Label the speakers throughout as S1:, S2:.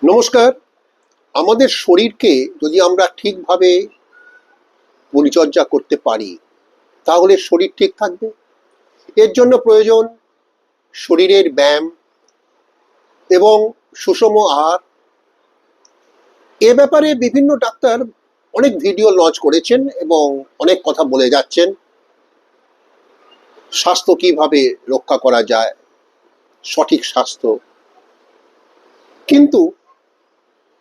S1: নমস্কার। আমাদের শরীরকে যদি আমরা ঠিকভাবে পরিচর্যা করতে পারি তাহলে শরীর ঠিক থাকবে। এর জন্য প্রয়োজন শরীরের ব্যায়াম এবং সুষম আহার। এ ব্যাপারে বিভিন্ন ডাক্তার অনেক ভিডিও লঞ্চ করেছেন এবং অনেক কথা বলে যাচ্ছেন। স্বাস্থ্য কিভাবে রক্ষা করা যায়, সঠিক স্বাস্থ্য। কিন্তু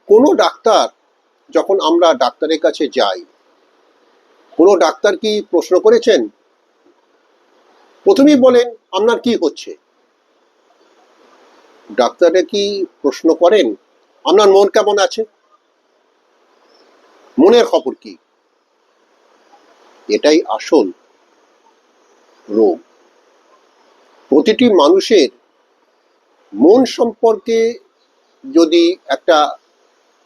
S1: কোনো ডাক্তার, যখন আমরা ডাক্তারের কাছে যাই, কোনো ডাক্তার কি প্রশ্ন করেছেন? প্রথমেই বলেন আপনার কি হচ্ছে। ডাক্তারে কি প্রশ্ন করেন আপনার মন কেমন আছে, মনের খবর কি? এটাই আসল রোগ। প্রতিটি মানুষের মন সম্পর্কে যদি একটা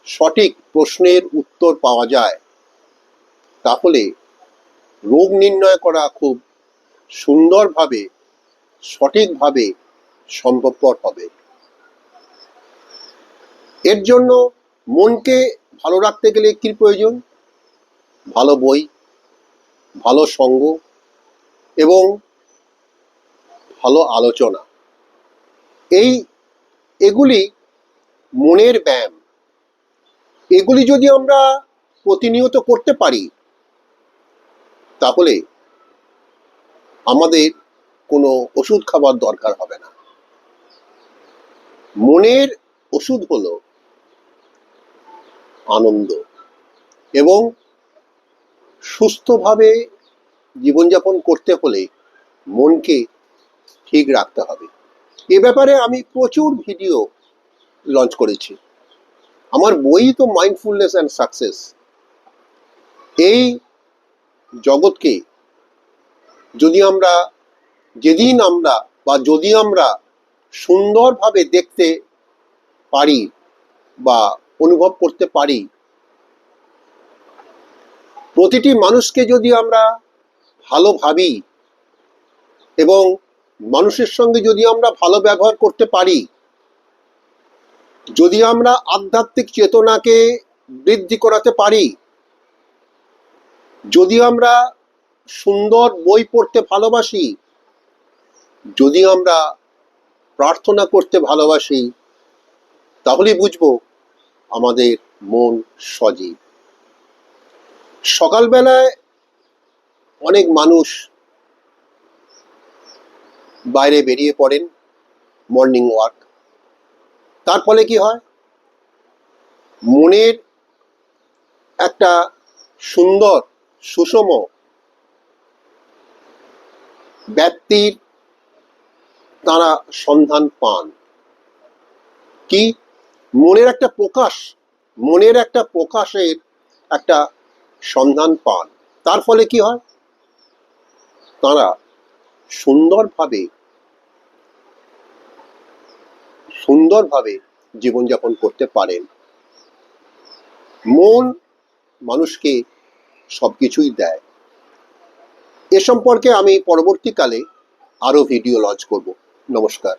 S1: সঠিক প্রশ্নের উত্তর পাওয়া যায় তাহলে রোগ নির্ণয় করা খুব সুন্দরভাবে, সঠিকভাবে সম্ভবপর হবে। এর জন্য মনকে ভালো রাখতে গেলে কি প্রয়োজন? ভালো বই, ভালো সঙ্গ এবং ভালো আলোচনা। এগুলি মনের ব্যায়াম। এগুলি যদি আমরা প্রতিনিয়ত করতে পারি তাহলে আমাদের কোনো ওষুধ খাবার দরকার হবে না। মনের ওষুধ হলো আনন্দ এবং সুস্থভাবে জীবনযাপন করতে হলে মনকে ঠিক রাখতে হবে। এ ব্যাপারে আমি প্রচুর ভিডিও লঞ্চ করেছি। আমার বই তো মাইন্ডফুলনেস অ্যান্ড সাকসেস। এই জগৎকে যদি আমরা যদি আমরা সুন্দরভাবে দেখতে পারি বা অনুভব করতে পারি, প্রতিটি মানুষকে যদি আমরা ভালো ভাবি এবং মানুষের সঙ্গে যদি আমরা ভালো ব্যবহার করতে পারি, যদি আমরা আধ্যাত্মিক চেতনাকে বৃদ্ধি করাতে পারি, যদি আমরা সুন্দর বই পড়তে ভালোবাসি, যদি আমরা প্রার্থনা করতে ভালোবাসি, তাহলে বুঝবো আমাদের মন সজীব। সকালবেলায় অনেক মানুষ বাইরে বেরিয়ে পড়েন মর্নিং ওয়াক। তার ফলে কি হয়? মনের একটা সুন্দর সুষম ব্যাপ্তির তারা সন্ধান পান। কি? মনের একটা প্রকাশের একটা সন্ধান পান। তার ফলে কি হয়? তারা সুন্দরভাবে জীবনযাপন করতে পারেন। মন মানুষকে সবকিছুই দেয়। এ সম্পর্কে আমি পরবর্তীকালে আরো ভিডিও লঞ্চ করব। নমস্কার।